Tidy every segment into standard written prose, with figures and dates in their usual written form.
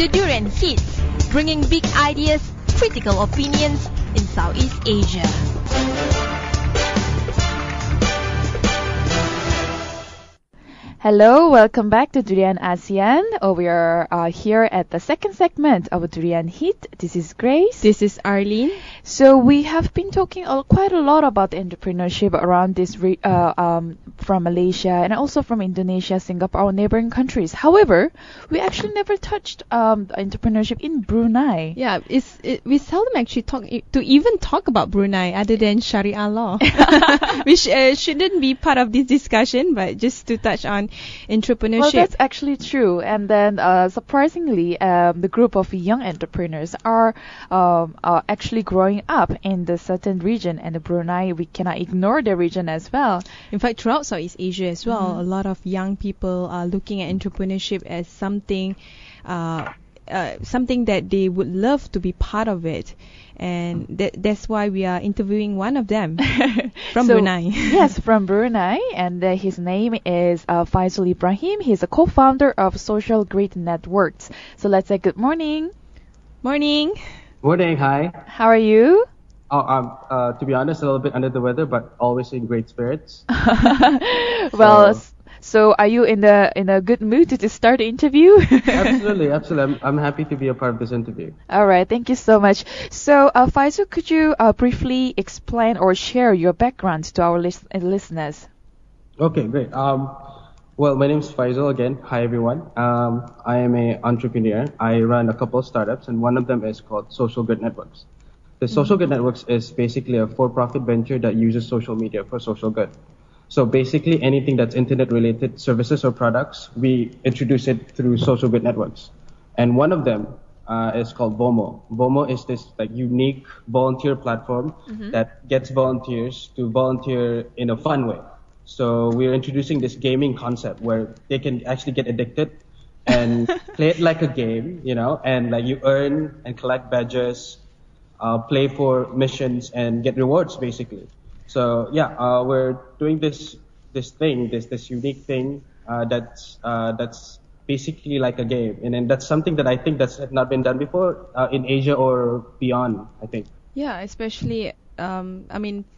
The Durian Heat, bringing big ideas, critical opinions in Southeast Asia. Hello, welcome back to Durian ASEAN. We are here at the second segment of Durian Heat. This is Grace. This is Arlene. So we have been talking quite a lot about entrepreneurship around this from Malaysia and also from Indonesia, Singapore, our neighboring countries. However, we actually never touched entrepreneurship in Brunei. Yeah, we seldom actually talk about Brunei other than Sharia law, which shouldn't be part of this discussion, but just to touch on entrepreneurship. Well, that's actually true. And then surprisingly, the group of young entrepreneurs are actually growing up in the certain region, and the Brunei, we cannot ignore the region as well. In fact, throughout Southeast Asia as well, a lot of young people are looking at entrepreneurship as something that they would love to be part of it. And that's why we are interviewing one of them from Brunei. Yes, from Brunei. And his name is Faizul Ibrahim. He's a co-founder of Social Grid Networks. So let's say good morning. Morning. Morning, hi. How are you? Oh, to be honest, a little bit under the weather, but always in great spirits. Well, so are you in a good mood to start the interview? Absolutely. I'm happy to be a part of this interview. All right, thank you so much. So, Faizul, could you briefly explain or share your background to our listeners? Okay, great. Well, my name is Faizul again. Hi, everyone. I am an entrepreneur. I run a couple of startups, and one of them is called Social Good Networks. The Social Good Networks is basically a for-profit venture that uses social media for social good. So basically anything that's internet-related services or products, we introduce it through Social Good Networks. And one of them is called VOMO. VOMO is this unique volunteer platform that gets volunteers to volunteer in a fun way. So we're introducing this gaming concept where they can actually get addicted and play it like a game, and you earn and collect badges, play for missions and get rewards basically. So we're doing this unique thing that's basically like a game, and that's something that I think that's not been done before in Asia or beyond, I think. Yeah, especially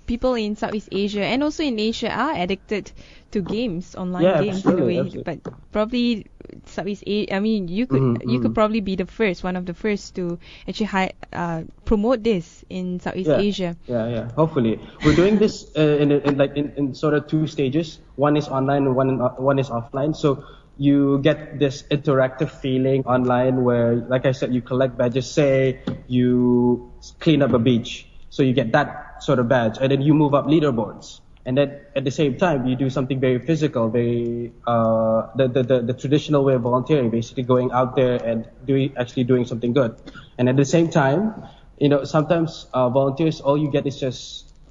people in Southeast Asia and also in Asia are addicted to games, online games in a way. Absolutely. But probably Southeast Asia, you could probably be one of the first to actually promote this in Southeast Asia. Yeah. Hopefully, we're doing this in sort of two stages. One is online, and one is offline. So you get this interactive feeling online where, like I said, you collect badges. Say you clean up a beach, so you get that sort of badge, and then you move up leaderboards. And then at the same time, you do something very physical, very the traditional way of volunteering, basically going out there and doing something good. And at the same time, sometimes volunteers, all you get is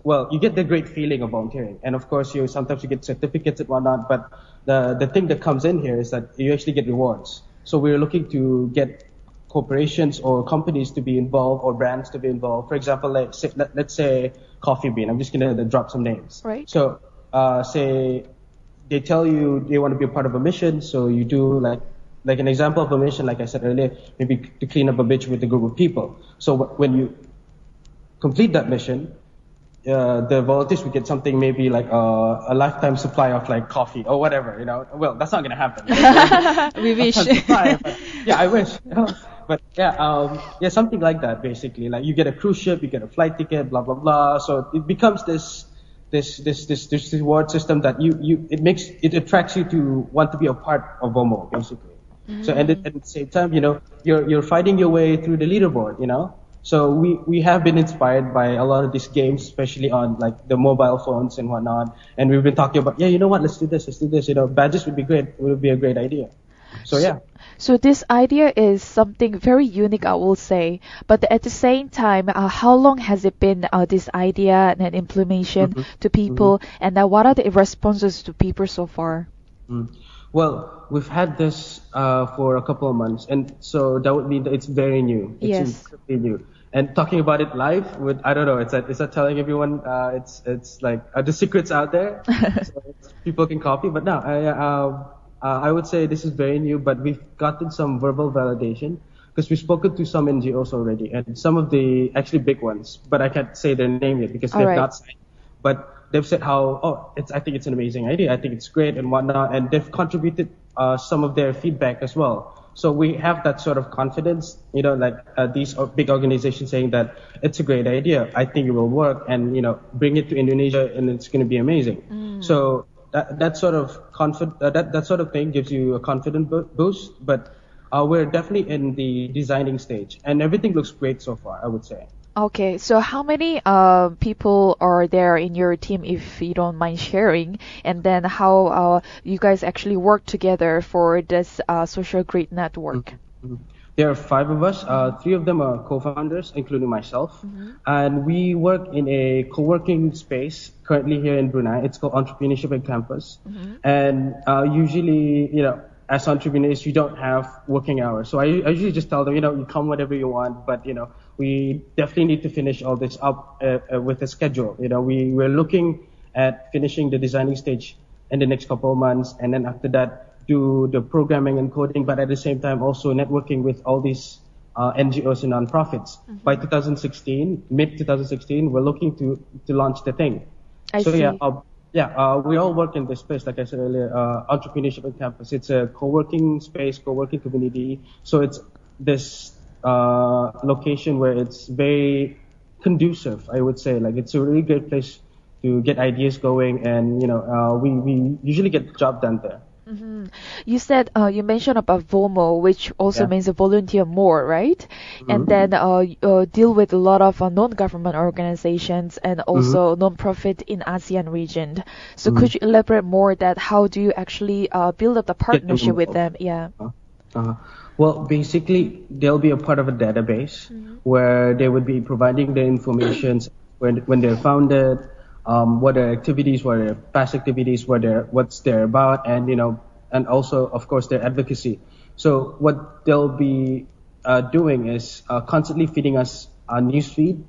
you get the great feeling of volunteering. And of course, sometimes you get certificates and whatnot. But the thing that comes in here is that you actually get rewards. So we're looking to get corporations or companies to be involved or brands to be involved. For example, let's say Coffee Bean. I'm just going to drop some names. Right. So say they tell you they want to be a part of a mission. So you do like an example of a mission, like I said earlier, maybe to clean up a beach with a group of people. So when you complete that mission, the volunteers would get something maybe like a lifetime supply of like coffee or whatever, Well, that's not going to happen. We wish. I wish. But something like that basically. Like you get a cruise ship, you get a flight ticket, blah blah blah. So it becomes this reward system that it attracts you to want to be a part of VOMO basically. So and at the same time, you're fighting your way through the leaderboard, So we have been inspired by a lot of these games, especially on like the mobile phones and whatnot. And we've been talking about, let's do this. Badges would be great. It would be a great idea. So yeah. So this idea is something very unique, I will say. But at the same time, how long has it been this idea and implementation to people, and what are the responses to people so far? Well, we've had this for a couple of months, and so that would mean that it's very new. It's incredibly new. And talking about it live, I don't know, it's not telling everyone. It's like the secrets out there, so people can copy. But no, I would say this is very new, but we've gotten some verbal validation. because we've spoken to some NGOs already, and some of the actually big ones, but I can't say their name yet because they've not signed. But they've said I think it's an amazing idea, I think it's great and whatnot, and they've contributed some of their feedback as well. So we have that sort of confidence, these big organizations saying that it's a great idea, I think it will work, and bring it to Indonesia and it's going to be amazing. So that sort of that sort of thing gives you a confident boost. But we're definitely in the designing stage, and everything looks great so far, I would say. Okay, so how many people are there in your team, if you don't mind sharing? And then how you guys actually work together for this social grid network? There are 5 of us. 3 of them are co-founders, including myself. And we work in a co-working space currently here in Brunei. It's called Entrepreneurship at Campus. And usually, as entrepreneurs, you don't have working hours. So I usually just tell them, you come whenever you want, but, we definitely need to finish all this up with a schedule. We're looking at finishing the designing stage in the next couple of months, and then after that, do the programming and coding, but at the same time also networking with all these NGOs and nonprofits. By 2016, mid 2016, we're looking to launch the thing. I see. We all work in this space, like I said earlier, Entrepreneurship on Campus. It's a co-working space, co-working community. So it's this location where it's very conducive, I would say. Like, it's a really great place to get ideas going, and we usually get the job done there. You said you mentioned about VOMO, which also means volunteer more, right? And then deal with a lot of non-government organizations and also non-profit in ASEAN region. So could you elaborate more that how do you actually build up the partnership with them? Yeah. Well, basically, they'll be a part of a database where they would be providing the information when they're founded, what their activities, what their past activities, what's they're about, and also, of course, their advocacy. So what they'll be doing is constantly feeding us newsfeed,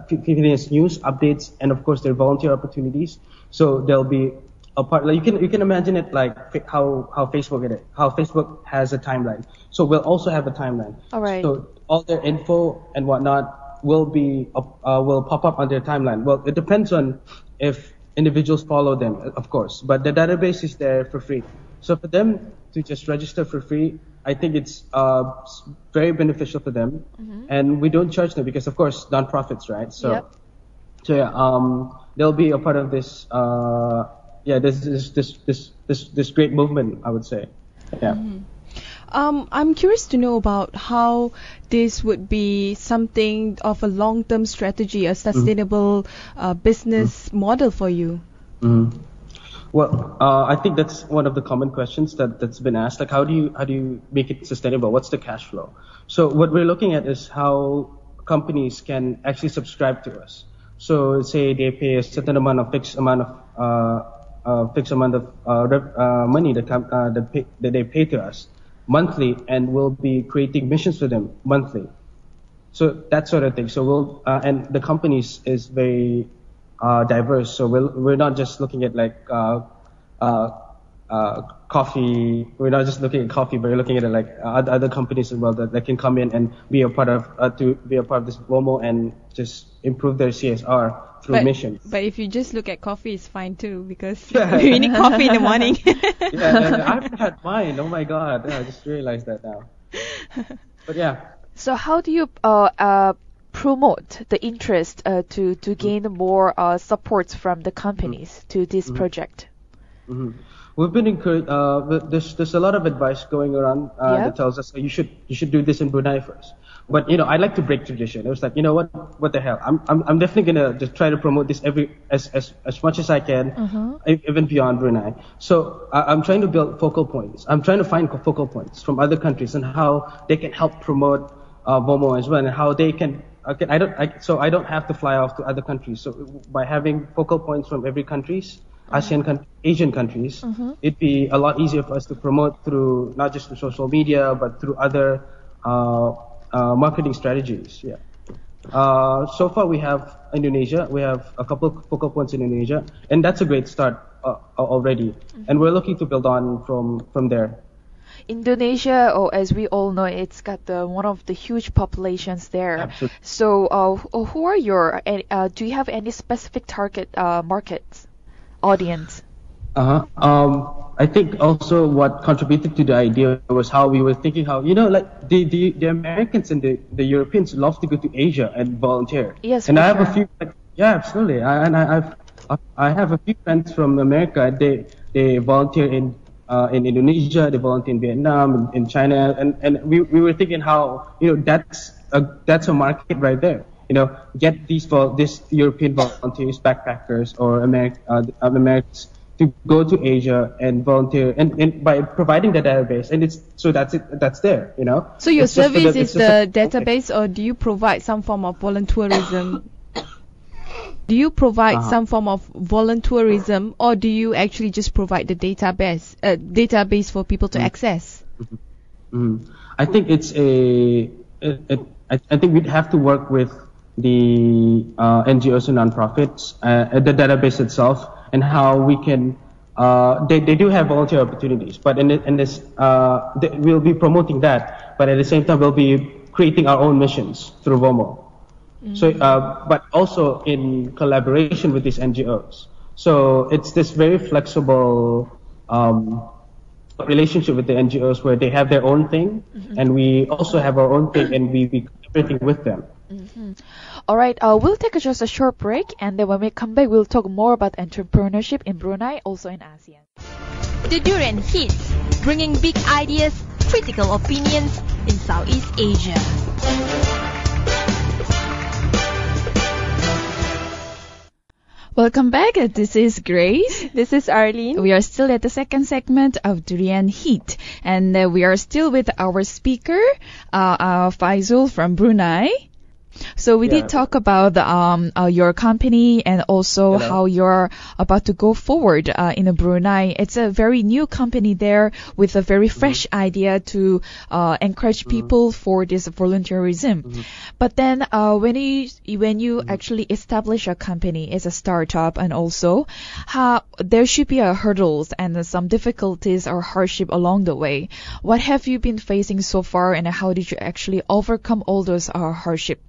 feeding us news updates, and of course their volunteer opportunities. So they'll be a part. Like you can imagine it like how Facebook has a timeline. So we'll also have a timeline. All right. So all their info and whatnot will pop up on their timeline. Well, it depends on if individuals follow them, of course, but the database is there for free. So for them to just register for free, I think it's very beneficial for them, and we don't charge them because, of course, non-profits, right? So, they'll be a part of this. This great movement, I would say. Yeah. I'm curious to know about how this would be something of a long-term strategy, a sustainable business model for you. Well, I think that's one of the common questions that's been asked. Like, how do you make it sustainable? What's the cash flow? So what we're looking at is how companies can actually subscribe to us. So say they pay a certain amount of fixed amount of money that they pay to us monthly, and we'll be creating missions for them monthly. So that sort of thing. So we'll and the companies is very diverse. So we're not just looking at like coffee. We're not just looking at coffee, but we're looking at it like other companies as well that can come in and be a part of this VOMO and just improve their CSR through missions. But if you just look at coffee, it's fine too, because we need coffee in the morning. I haven't had mine. Oh my God! I just realized that now. But yeah. So how do you promote the interest to gain more support from the companies to this project? We've been encouraged. There's a lot of advice going around that tells us you should do this in Brunei first. But I like to break tradition. It was like, what the hell? I'm definitely gonna just try to promote this as much as I can, even beyond Brunei. So I'm trying to build focal points. I'm trying to find focal points from other countries and how they can help promote VOMO as well, and how they can. So I don't have to fly off to other countries. So by having focal points from every countries, Asian countries, it'd be a lot easier for us to promote through not just through social media, but through other marketing strategies. Yeah. So far we have Indonesia. We have a couple of focal points in Indonesia, and that's a great start already. And we're looking to build on from there. Indonesia, as we all know, it's got one of the huge populations there. Absolutely. So, who are do you have any specific target markets, audience? I think also what contributed to the idea was how we were thinking how, like the Americans and the Europeans love to go to Asia and volunteer. Yes, and for I have sure. a few, yeah, absolutely. I have a few friends from America. They volunteer in Indonesia, they volunteer in Vietnam, in China, and we were thinking how, that's a market right there. Get these European volunteers, backpackers, or Americans to go to Asia and volunteer, and by providing the database, and that's there. So your It's just for service the- is it's just the a- database, or do you provide some form of voluntourism? Do you provide some form of voluntourism, or do you actually just provide the database for people to access? I think I think we'd have to work with the NGOs and nonprofits, the database itself, and how we can. They do have volunteer opportunities, but in this we'll be promoting that, but at the same time we'll be creating our own missions through VOMO. So, but also in collaboration with these NGOs. So it's this very flexible relationship with the NGOs where they have their own thing, and we also have our own thing, and we do everything with them. All right, we'll take just a short break, and then when we come back, we'll talk more about entrepreneurship in Brunei, also in ASEAN. The Durian Heat, bringing big ideas, critical opinions in Southeast Asia. Welcome back. This is Grace. This is Arlene. We are still at the second segment of Durian Heat, and we are still with our speaker, Faizul from Brunei. So we did talk about your company and also how you're about to go forward in Brunei. It's a very new company there with a very fresh idea to encourage people for this volunteerism. But then when you actually establish a company as a startup, and also there should be hurdles and some difficulties or hardship along the way. What have you been facing so far, and how did you actually overcome all those hardship?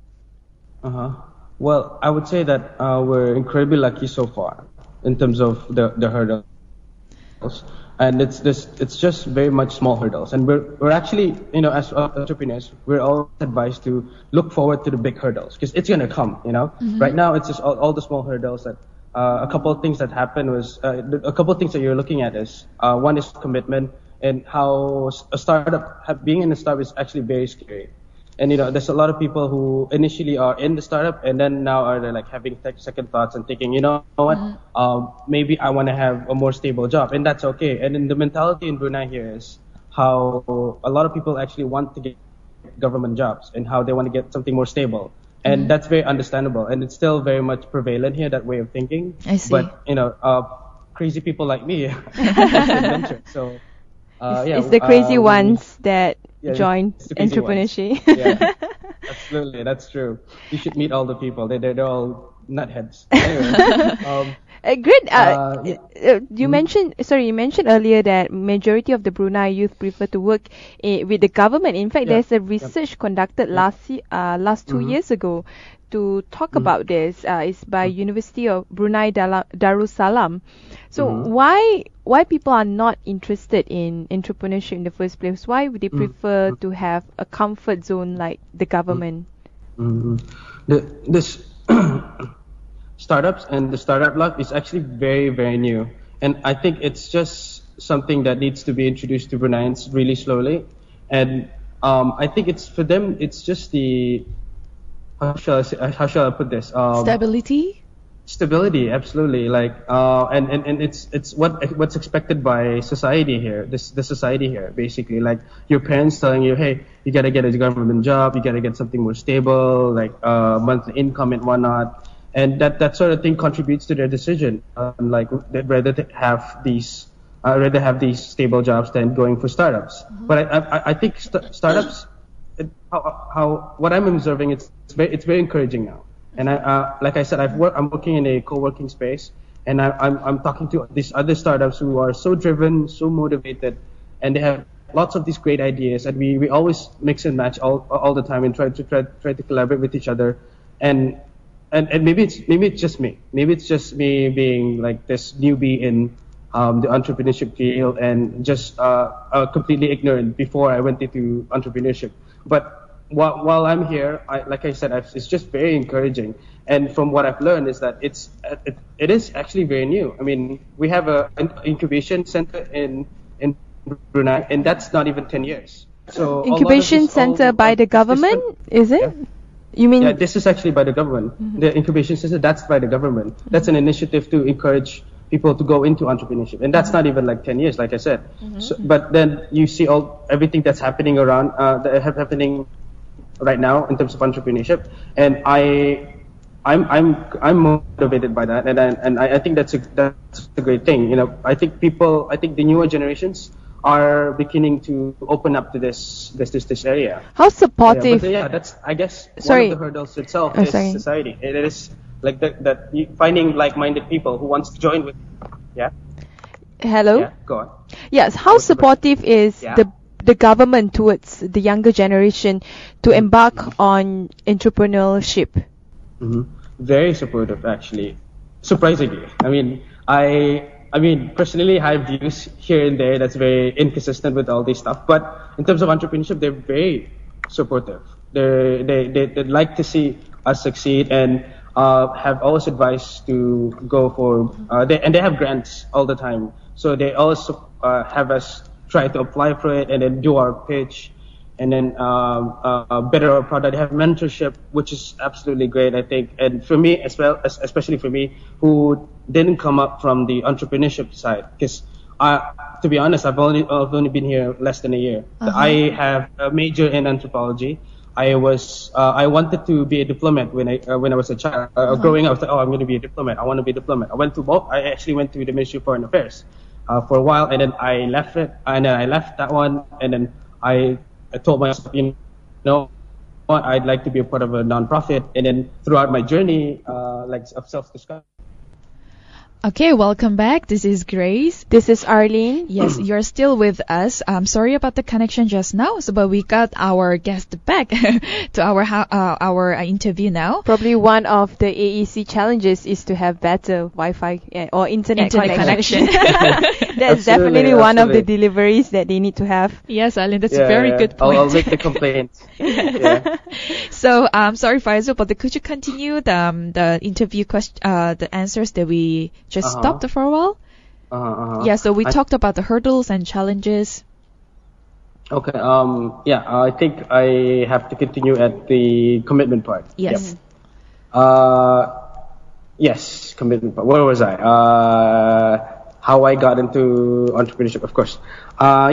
Well, I would say that we're incredibly lucky so far in terms of the hurdles, and it's just very much small hurdles. And we're actually, as entrepreneurs, we're all advised to look forward to the big hurdles because it's gonna come. Right now it's just all the small hurdles that. A couple of things that happened was a couple of things that you're looking at is one is commitment, and how a startup being in a startup is actually very scary. And there's a lot of people who initially are in the startup and then now are like having second thoughts and thinking, what, maybe I want to have a more stable job, and that's okay. And then the mentality in Brunei here is how a lot of people actually want to get government jobs and how they want to get something more stable, and that's very understandable. And it's still very much prevalent here, that way of thinking. I see. But crazy people like me adventure. So It's the crazy ones that join it's the crazy entrepreneurship. Yeah, absolutely, that's true. You should meet all the people. They're all nutheads. Anyway, Great. You mentioned earlier that majority of the Brunei youth prefer to work with the government. In fact, there's a research conducted last 2 years ago to talk about this. It's by University of Brunei Darussalam. So why people are not interested in entrepreneurship in the first place? Why would they prefer to have a comfort zone like the government? This startups and the startup life is actually very, very new, and I think it's just something that needs to be introduced to Bruneians really slowly. And I think it's for them. It's just the how shall I put this? Stability, absolutely. Like, and it's what's expected by society here. The society here, basically, like your parents telling you, hey, you gotta get a government job, you gotta get something more stable, like monthly income and whatnot, and that sort of thing contributes to their decision. Like they'd rather have these stable jobs than going for startups. But I think startups, what I'm observing, it's very encouraging now. And like I said, I'm working in a co-working space, and I'm talking to these other startups who are so driven, so motivated, and they have lots of these great ideas, and we always mix and match all the time and try to collaborate with each other. And maybe it's just me. Maybe it's just me being like this newbie in the entrepreneurship field and just completely ignorant before I went into entrepreneurship. But while I'm here, like I said, it's just very encouraging. And from what I've learned is that it is actually very new. I mean, we have an incubation center in Brunei, and that's not even 10 years. So incubation center by the government, is it? Yeah. You mean? Yeah, this is actually by the government. Mm-hmm. The incubation center, that's by the government. Mm-hmm. That's an initiative to encourage people to go into entrepreneurship, and that's not even like 10 years, like I said. Mm-hmm. So, but then you see everything that's happening around, happening right now in terms of entrepreneurship, and I'm motivated by that, and I think that's a great thing. You know, I think the newer generations are beginning to open up to this area. How supportive? Yeah, that's, I guess, one of the hurdles itself is society. It is like that finding like-minded people who wants to join with. Yeah. Hello. Yeah, go on. Yes. How supportive is the government towards the younger generation to embark on entrepreneurship? Mm-hmm. Very supportive, actually. Surprisingly, I mean, personally, I have views here and there that's very inconsistent with all this stuff. But in terms of entrepreneurship, they're very supportive. They like to see us succeed and have always advice to go for. They have grants all the time, so they also have us try to apply for it and then do our pitch, and then better our product. They have mentorship, which is absolutely great, I think. And for me as well, especially for me, who didn't come up from the entrepreneurship side, because to be honest, I've only been here less than a year. Uh-huh. I have a major in anthropology. I wanted to be a diplomat when I was a child. Growing up, I was like, I'm going to be a diplomat. I want to be a diplomat. I actually went to the Ministry of Foreign Affairs for a while, and then I left it, and then I left that one, and then I told myself, you know what, I'd like to be a part of a non-profit, and then throughout my journey, of self-discovery. Okay, welcome back. This is Grace. This is Arlene. Yes, you're still with us. I'm sorry about the connection just now, but we got our guest back to our interview now. Probably one of the AEC challenges is to have better Wi-Fi or internet connection. That's definitely one of the deliveries that they need to have. Yes, Arlene, that's a very good point. I'll make the complaint. Yeah. So, sorry, Faizul, but could you continue the interview the answers that we just stopped for a while? Yeah, so we talked about the hurdles and challenges. Okay. I think I have to continue at the commitment part. Yes. Yep. Yes, commitment part. Where was I? How I got into entrepreneurship, of course. I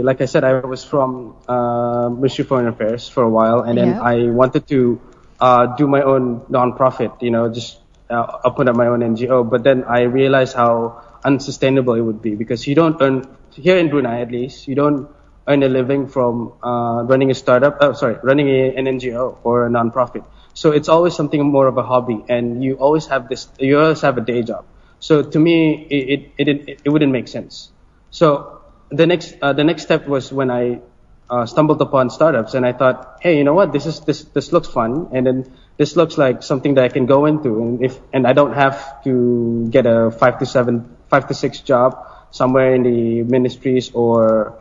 like I said, I was from Ministry of Foreign Affairs for a while, and then I wanted to do my own non-profit, just open up my own NGO. But then I realized how unsustainable it would be, because you don't earn, here in Brunei at least, you don't earn a living from running an NGO or a non-profit. So it's always something more of a hobby, and you always have a day job. So to me, it wouldn't make sense. So the next step was when I stumbled upon startups, and I thought, hey, you know what? This looks fun, and then this looks like something that I can go into, and I don't have to get a 5 to 6 job somewhere in the ministries or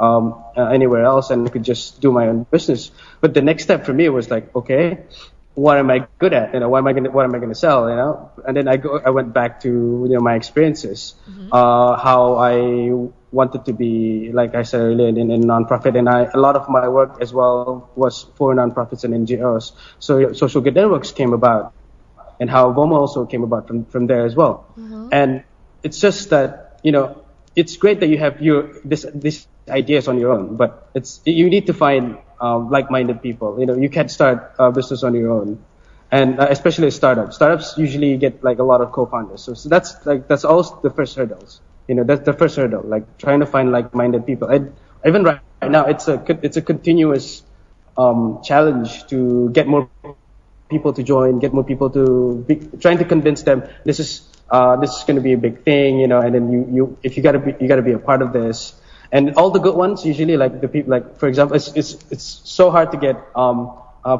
anywhere else, and I could just do my own business. But the next step for me was like, okay, what am I good at? What am I gonna sell? And then I went back to my experiences, how I wanted to be, like I said earlier, in non-profit, and a lot of my work as well was for non-profits and NGOs. So Social Good Networks came about, and how VOMO also came about from there as well. And it's just that it's great that you have these ideas on your own, but you need to find like-minded people. You can't start a business on your own, and especially startups. Startups usually get like a lot of co-founders. So that's also the first hurdles. That's the first hurdle, like trying to find like-minded people. And even right now, it's a continuous challenge to get more people to join, get more people to trying to convince them this is going to be a big thing, and then if you gotta be a part of this. And all the good ones usually like the people, like for example, it's so hard to get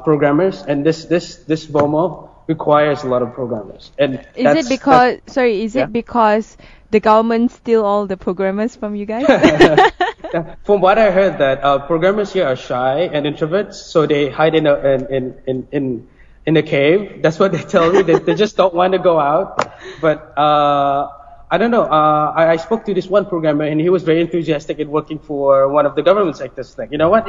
programmers, and this BOMO requires a lot of programmers. And is it because the government steal all the programmers from you guys? From what I heard, that programmers here are shy and introverts, so they hide in a cave. That's what they tell me. They just don't want to go out. But I don't know. I spoke to this one programmer, and he was very enthusiastic in working for one of the government sectors. Like, you know what,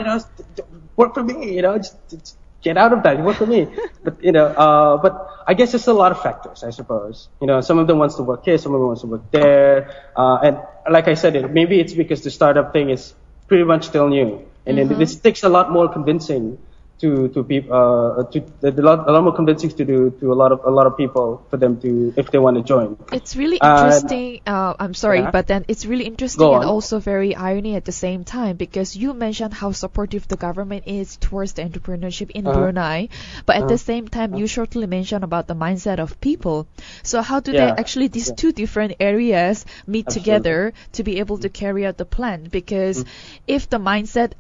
work for me. Just get out of that. Work for me. But but I guess it's a lot of factors, I suppose. Some of them wants to work here, some of them wants to work there, and like I said, maybe it's because the startup thing is pretty much still new, and then this takes a lot more convincing to people, a lot more convincing to do to a lot of people for them to, if they want to join. It's really interesting. I'm sorry, but then it's really interesting and also very irony at the same time, because you mentioned how supportive the government is towards the entrepreneurship in Brunei, but at the same time you shortly mentioned about the mindset of people. So how do they actually, these two different areas meet together to be able to carry out the plan? Because if the mindset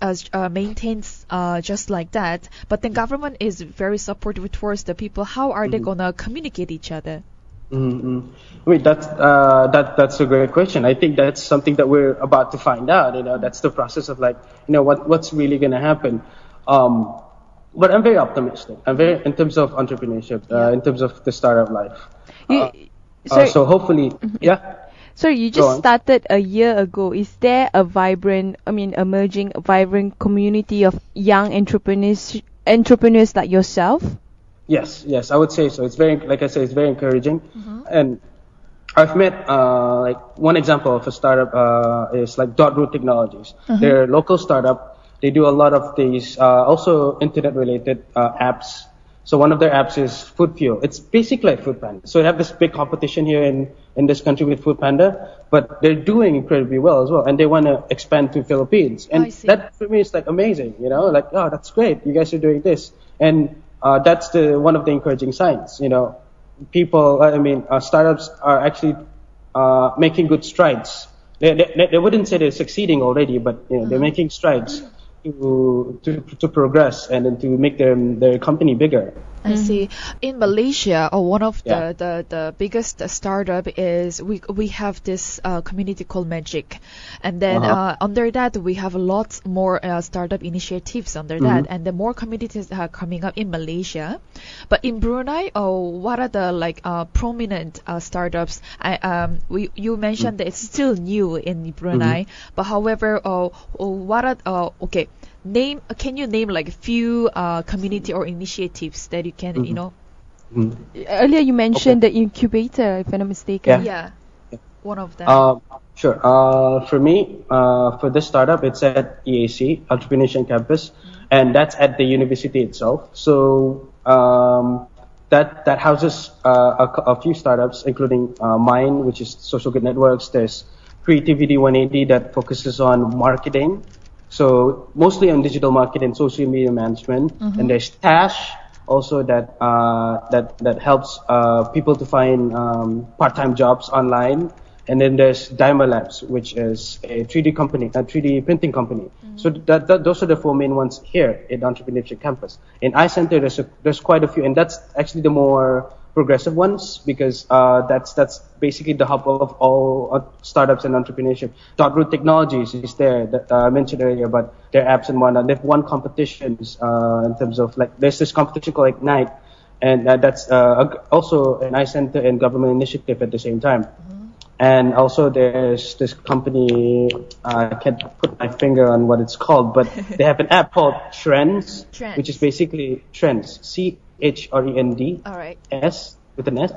maintains just like that, but the government is very supportive towards the people, how are they gonna communicate each other? Wait, that's a great question. I think that's something that we're about to find out. That's the process of what's really gonna happen. But I'm very optimistic. In terms of entrepreneurship, in terms of the startup life. So hopefully, So you just started a year ago. Is there a emerging vibrant community of young entrepreneurs like yourself? Yes, I would say so. It's very, like I said, it's very encouraging. And I've met, one example of a startup is like .root Technologies. They're a local startup. They do a lot of these, also internet-related apps. So one of their apps is Food Fuel. It's basically like Foodpanda. So they have this big competition here in this country with Foodpanda, but they're doing incredibly well as well, and they want to expand to Philippines. And that for me is like amazing, that's great. You guys are doing this, and that's one of the encouraging signs. Startups are actually making good strides. They wouldn't say they're succeeding already, but they're making strides to progress and then to make their company bigger. I see. In Malaysia, one of the biggest startup is we have this community called Magic, and then under that we have lots more startup initiatives under that, and the more communities are coming up in Malaysia. But in Brunei, what are the prominent startups? You mentioned that it's still new in Brunei, but however, what are can you name like a few community or initiatives that you can, Earlier you mentioned the incubator, if I'm not mistaken. Yeah. One of them. Sure. For me, for this startup, it's at EAC, Entrepreneurship Campus, and that's at the university itself. So that houses a few startups, including mine, which is Social Good Networks. There's Creativity 180 that focuses on marketing. So mostly on digital marketing and social media management, and there's Tash also that helps people to find part-time jobs online, and then there's Daima Labs, which is a 3D company, a 3D printing company. So those are the four main ones here at Entrepreneurship Campus. In iCenter, there's quite a few, and that's actually the more progressive ones, because that's basically the hub of all startups and entrepreneurship. .root Technologies is there that I mentioned earlier, but their apps and whatnot. They've won competitions in terms of there's this competition called Ignite, and that's also an iCenter and government initiative at the same time. And also there's this company, I can't put my finger on what it's called, but they have an app called Trends, which is basically Trends, CHREND, S with an S.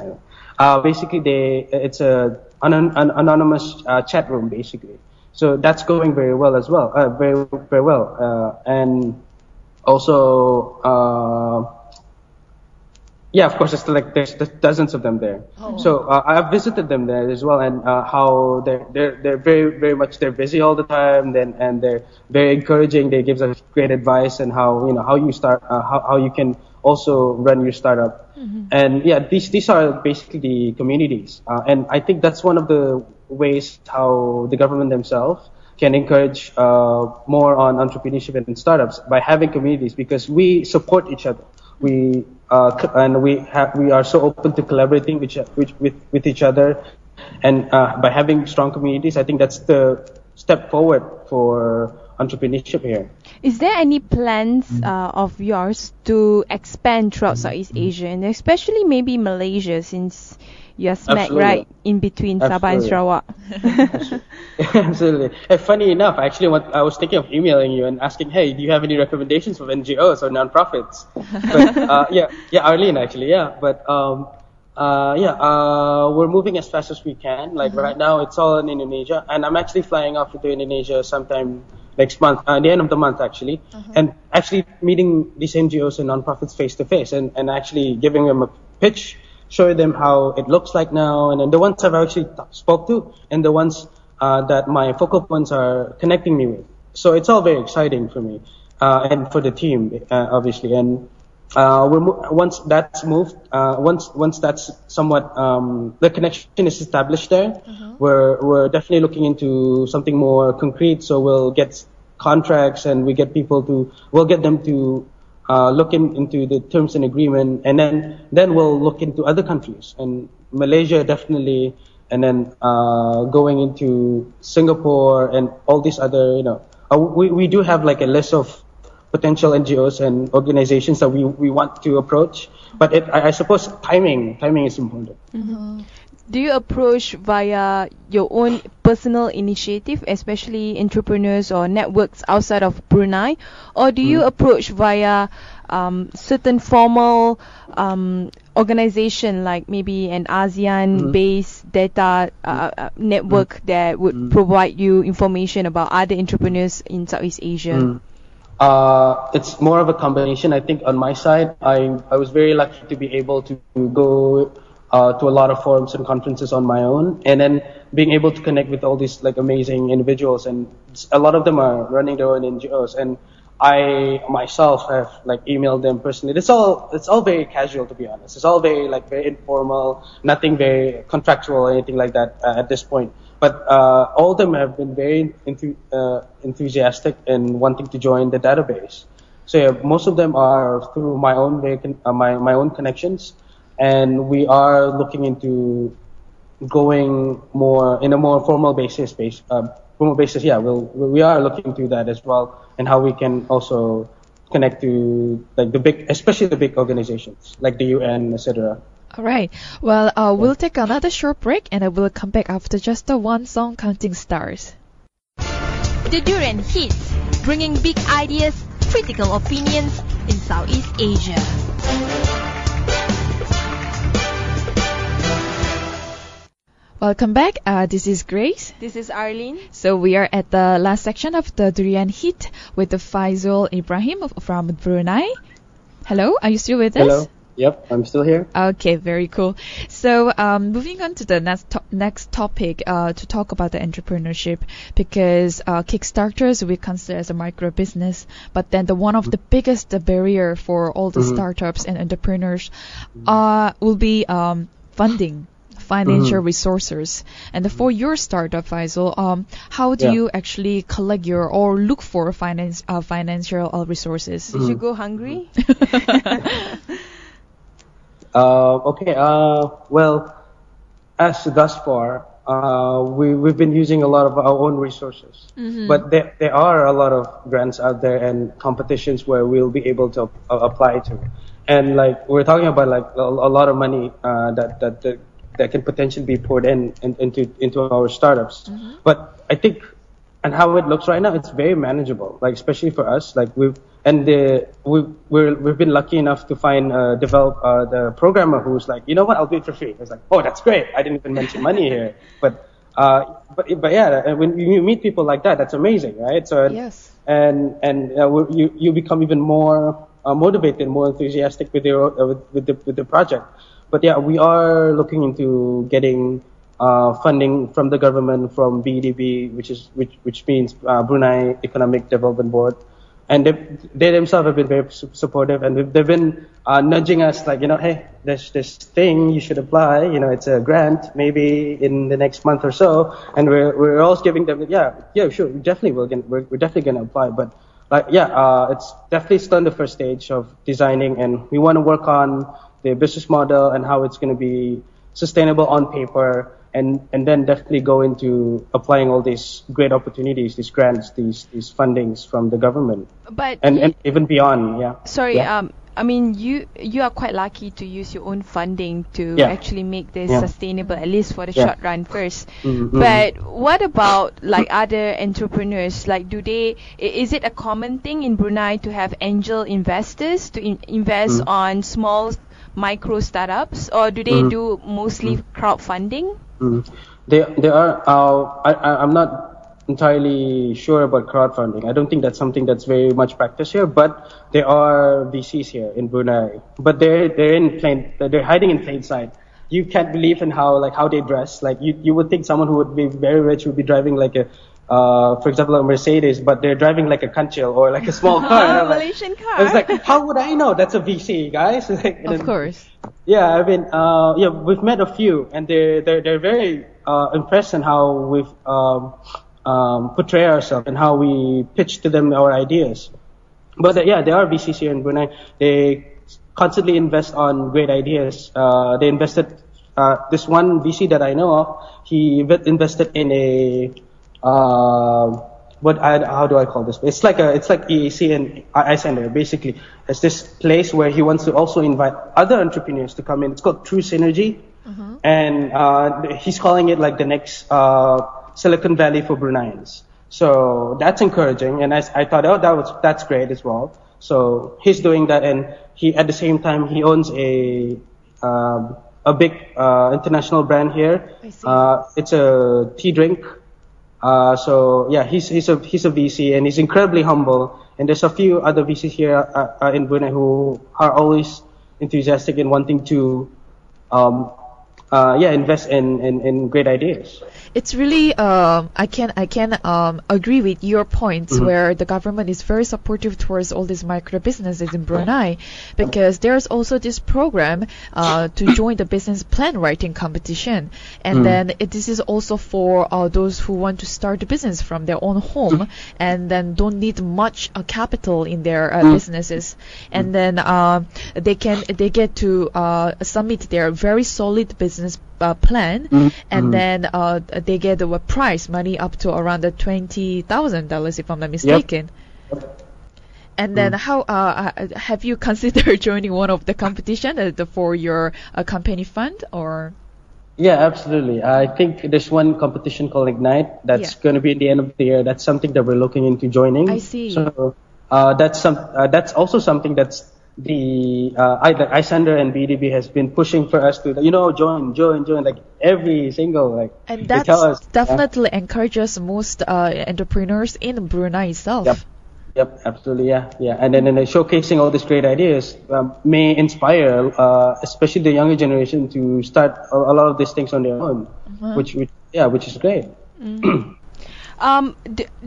Basically, it's an anonymous chat room, basically. So that's going very well as well, very very well. And also, of course, there's dozens of them there. So I've visited them there as well, and how they're very very much, they're busy all the time, and they're very encouraging. They give us great advice and how you start, how you can also run your startup. And these are basically the communities, and I think that's one of the ways how the government themselves can encourage more on entrepreneurship and startups by having communities, because we support each other. We are so open to collaborating with each other, and by having strong communities, I think that's the step forward for entrepreneurship here. Is there any plans of yours to expand throughout Southeast Asia, and especially maybe Malaysia, since you're smack right in between Sabah and Sarawak? Absolutely. Funny enough, actually, I was thinking of emailing you and asking, hey, do you have any recommendations for NGOs or non-profits? But Arlene, actually, yeah. But we're moving as fast as we can. Like right now, it's all in Indonesia, and I'm actually flying off to Indonesia sometime next month, the end of the month actually, and actually meeting these NGOs and non-profits face to face, and actually giving them a pitch, showing them how it looks like now, and then the ones I've actually spoke to, and the ones that my focal points are connecting me with. So it's all very exciting for me and for the team, obviously. And once that's moved, once that's somewhat the connection is established there, we're definitely looking into something more concrete. So we'll get contracts, and we'll get them to look into the terms and agreement, and then we'll look into other countries, and Malaysia definitely, and then going into Singapore and all these other, we do have like a list of potential NGOs and organizations that we want to approach, but I suppose timing is important. Do you approach via your own personal initiative, especially entrepreneurs or networks outside of Brunei, or do you approach via certain formal organization, like maybe an ASEAN-based data network that would provide you information about other entrepreneurs in Southeast Asia? It's more of a combination. I think on my side, I was very lucky to be able to go to a lot of forums and conferences on my own, and then being able to connect with all these like amazing individuals, and a lot of them are running their own NGOs, and I myself have like emailed them personally. It's all very casual, to be honest. It's all very informal, nothing very contractual or anything like that at this point. But all of them have been very enthusiastic and wanting to join the database. So yeah, most of them are through my own my own connections. And we are looking into going more in a more formal basis. Yeah, we are looking into that as well, and how we can also connect to like especially the big organizations like the UN, etc. All right. Well, we'll take another short break, and I will come back after just the one song, Counting Stars. The Durian Heat, bringing big ideas, critical opinions in Southeast Asia. Welcome back. This is Grace. This is Arlene. So we are at the last section of the Durian Heat with the Faizul Ibrahim from Brunei. Hello, are you still with us? Hello. Yep, I'm still here. Okay, very cool. So moving on to the next topic to talk about the entrepreneurship, because Kickstarters we consider as a micro business, but then one of the biggest barrier for all the startups and entrepreneurs will be funding. Financial resources. And for your startup, Faizul, how do you actually collect or look for financial resources? Did you go hungry? Okay. Well, as thus far, we've been using a lot of our own resources, but there are a lot of grants out there and competitions where we'll be able to apply to, and like we're talking about like a lot of money that can potentially be poured into our startups. But I think, and how it looks right now, it's very manageable. Like especially for us, like we've been lucky enough to find the programmer who's like, you know what, I'll do it for free. It's like, oh, that's great. I didn't even mention money here, but yeah, when you meet people like that, that's amazing, right? So yes, and you become even more motivated, more enthusiastic with the project. But yeah, we are looking into getting funding from the government, from BDB, which means Brunei Economic Development Board, and they themselves have been very supportive, and they've been nudging us like, hey, there's this thing you should apply. It's a grant, maybe in the next month or so, and we're always giving them, yeah, sure, we're definitely gonna apply, but it's definitely still in the first stage of designing, and we want to work on the business model and how it's going to be sustainable on paper. And then definitely go into applying all these great opportunities, these grants, these fundings from the government, and even beyond. Yeah. Sorry. Yeah. I mean, you are quite lucky to use your own funding to actually make this sustainable, at least for the short run first. Mm-hmm. But what about like other entrepreneurs? Like, is it a common thing in Brunei to have angel investors to invest on small micro startups, or do they do mostly crowdfunding? There are. I'm not entirely sure about crowdfunding. I don't think that's something that's very much practiced here. But there are VCs here in Brunei. But they're hiding in plain sight. You can't believe in how they dress. Like you would think someone who would be very rich would be driving like a, for example, a Mercedes, but they're driving like a Kancil or like a small car. Malaysian car. I was like, how would I know that's a VC, guys? Of course. Yeah, I mean, we've met a few, and they're very impressed in how we've portray ourselves and how we pitch to them our ideas. But there are VCs here in Brunei. They constantly invest on great ideas. They invested this one VC that I know of. He invested in a how do I call this? It's like EAC and ASEAN basically. It's this place where he wants to also invite other entrepreneurs to come in. It's called True Synergy, and he's calling it like the next Silicon Valley for Bruneians. So that's encouraging, and I thought that's great as well. So he's doing that, and he at the same time he owns a big international brand here. I see. It's a tea drink. So yeah, he's a VC, and he's incredibly humble. And there's a few other VCs here in Brunei who are always enthusiastic in wanting to invest in great ideas. It's really I can agree with your points where the government is very supportive towards all these micro businesses in Brunei, because there's also this program to join the business plan writing competition, and then this is also for those who want to start a business from their own home and then don't need much capital in their businesses, and then they get to submit their very solid business plan, and then they get a prize money up to around $20,000 if I'm not mistaken. Yep. And then how have you considered joining one of the competition for your company fund, or? Yeah, absolutely. I think there's one competition called Ignite that's going to be at the end of the year. That's something that we're looking into joining. I see. So that's also something that's Islander and BDB has been pushing for us to, join, like every single, and that's definitely encourages most entrepreneurs in Brunei itself. Yep, absolutely, yeah. And then showcasing all these great ideas may inspire, especially the younger generation, to start a lot of these things on their own, which is great.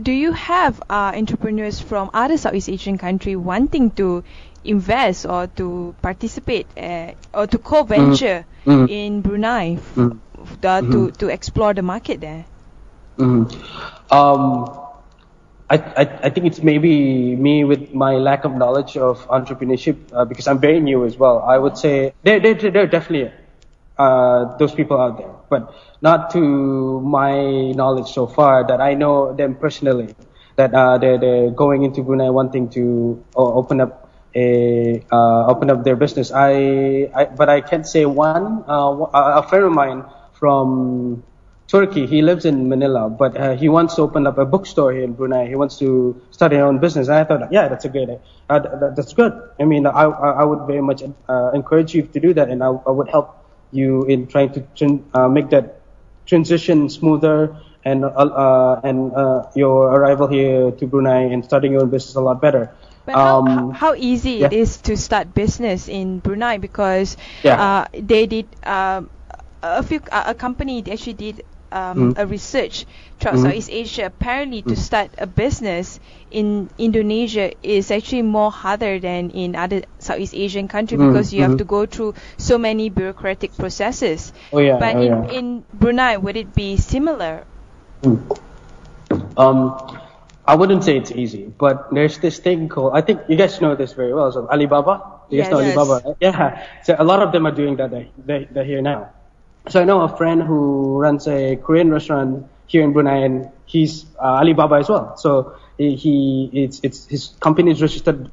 Do you have entrepreneurs from other Southeast Asian country wanting to invest or to participate or to co-venture in Brunei to explore the market there? I think it's maybe me with my lack of knowledge of entrepreneurship, because I'm very new as well. I would say there definitely those people out there, but not to my knowledge so far that I know them personally, that they're going into Brunei wanting to open up their business. But I can't say one. A friend of mine from Turkey, he lives in Manila, but he wants to open up a bookstore here in Brunei. He wants to start his own business, and I thought, that's a great, that's good. I mean, I would very much encourage you to do that, and I would help you in trying to make that transition smoother, and your arrival here to Brunei and starting your own business a lot better. But how easy it is to start business in Brunei, because they did a company actually did a research throughout Southeast Asia. Apparently, to start a business in Indonesia is actually more harder than in other Southeast Asian countries because you have to go through so many bureaucratic processes. But in Brunei, would it be similar? I wouldn't say it's easy, but there's this thing called, I think you guys know this very well, so Alibaba. You guys know Alibaba, right? Yeah. So a lot of them are doing that. They're here now. So I know a friend who runs a Korean restaurant here in Brunei, and he's Alibaba as well. So his company is registered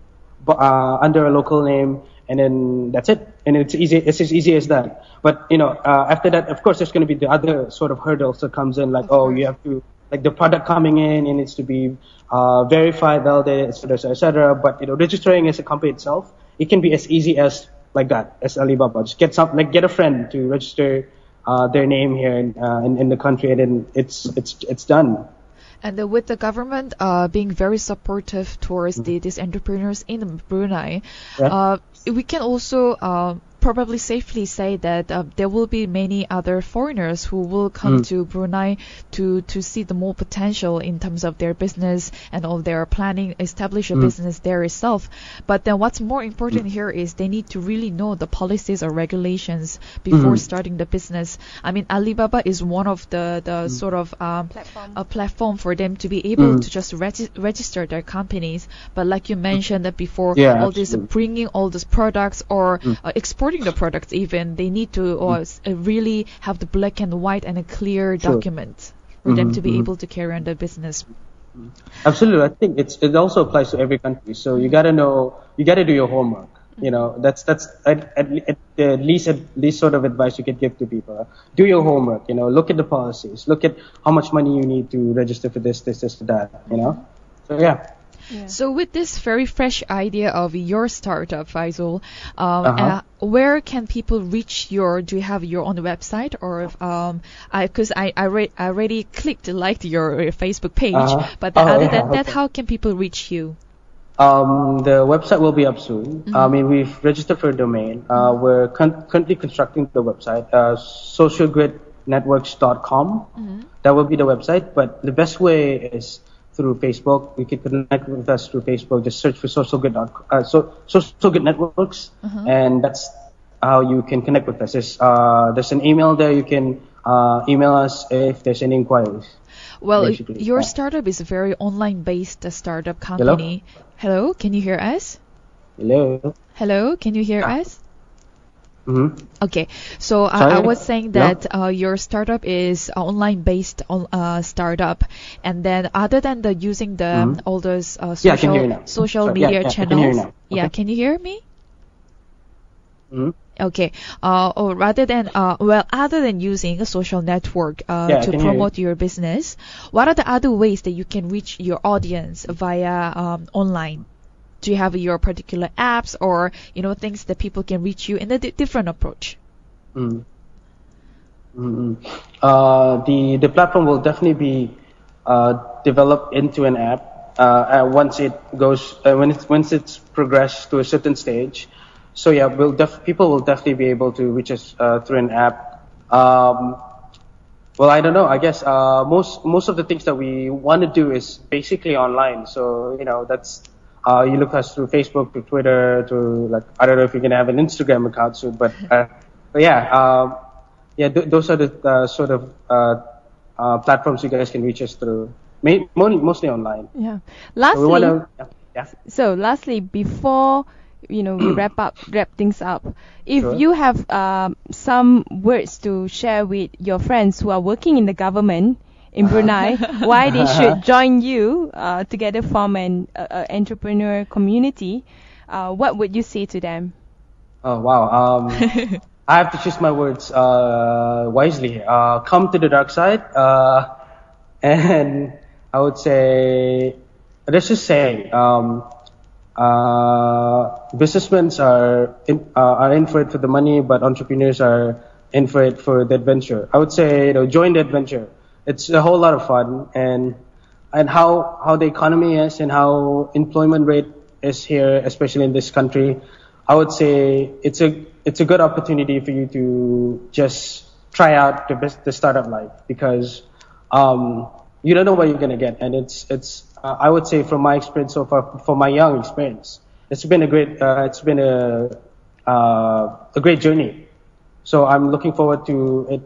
under a local name, and then that's it. And it's easy. It's as easy as that. But after that, of course, there's going to be the other sort of hurdles that comes in, like you have to, like, the product coming in, it needs to be verified, validated, etc. But registering as a company itself, it can be as easy as like that, as Alibaba. Just get a friend to register their name here in the country, and then it's done. And with the government being very supportive towards these entrepreneurs in Brunei, we can also probably safely say that there will be many other foreigners who will come to Brunei to see the more potential in terms of their business and all their planning, establish a business there itself. But then what's more important here is they need to really know the policies or regulations before starting the business. I mean, Alibaba is one of the sort of a platform for them to be able to just register their companies. But like you mentioned that before, all this bringing all these products or exporting the products, even they need to really have the black and white and a clear document for them to be able to carry on the business. Absolutely. I think it also applies to every country. So you gotta do your homework. That's at least sort of advice you could give to people. Do your homework. Look at the policies. Look at how much money you need to register for this, that. So yeah. So with this very fresh idea of your startup, Faizul, where can people reach do you have your own website, or because I already liked your Facebook page, but other than that, how can people reach you? The website will be up soon. I mean, we've registered for a domain. We're currently constructing the website, socialgridnetworks.com. That will be the website, but the best way is through Facebook. You can connect with us through Facebook. Just search for Social Good Networks, and that's how you can connect with us. There's an email there. You can email us if there's any inquiries. Well, your startup is a very online-based startup company. Hello, can you hear us? Hello, can you hear us? Okay, so I was saying that your startup is online-based startup, and then other than using all those social media channels, can you hear me? Okay, or rather than other than using a social network to promote your business, what are the other ways that you can reach your audience via online? Do you have your particular apps or things that people can reach you in a different approach? The platform will definitely be developed into an app once it goes once it's progressed to a certain stage. So yeah, people will definitely be able to reach us through an app. Well, I don't know. I guess most of the things that we want to do is basically online. So that's. You look us through Facebook, through Twitter, through I don't know if you're gonna have an Instagram account soon, but those are the sort of platforms you guys can reach us through. Mostly online. Yeah. Lastly, so lastly, before we wrap things up, if you have some words to share with your friends who are working in the government in Brunei, why they should join you together form an entrepreneur community, what would you say to them? Oh wow! I have to choose my words wisely. Come to the dark side, and I would say, let's just say, businessmen are in for it for the money, but entrepreneurs are in for it for the adventure. I would say, join the adventure. It's a whole lot of fun, and how the economy is and how employment rate is here, especially in this country. I would say it's a good opportunity for you to just try out the startup life, because you don't know what you're gonna get, and it's I would say from my experience so far, from my young experience, it's been a great journey. So I'm looking forward to it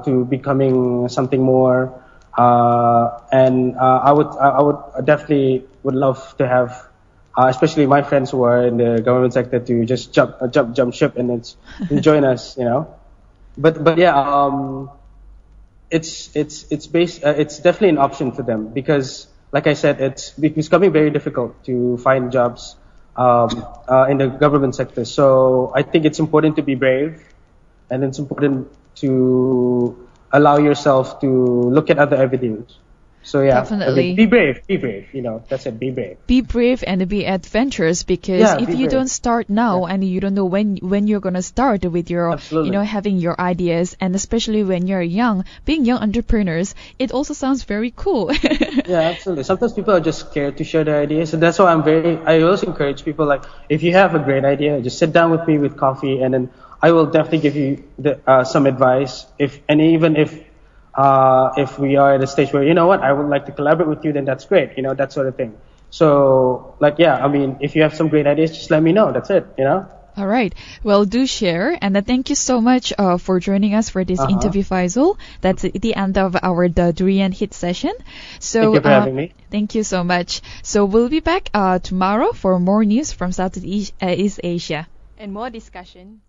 to becoming something more, and I would definitely would love to have. Especially my friends who are in the government sector to just jump ship and join us, you know. But yeah, it's definitely an option for them, because, like I said, it's becoming very difficult to find jobs in the government sector. So I think it's important to be brave, and it's important to allow yourself to look at other avenues. So yeah, Definitely. Be brave, you know, that's it, be brave. Be brave and be adventurous, because if you don't start now and you don't know when you're going to start with your, Absolutely. having your ideas, and especially when you're young, being young entrepreneurs, it also sounds very cool. Yeah, absolutely. Sometimes people are just scared to share their ideas, and that's why I always encourage people, like, if you have a great idea, just sit down with me with coffee, and then I will definitely give you some advice. Even if we are at a stage where, you know what, I would like to collaborate with you, then that's great, you know, that sort of thing. So, like, yeah, I mean, if you have some great ideas, just let me know. That's it, you know. All right. Well, do share. And thank you so much for joining us for this interview, Faizul. That's the end of our Durian Heat session. So, thank you for having me. Thank you so much. So we'll be back tomorrow for more news from Southeast Asia. And more discussion.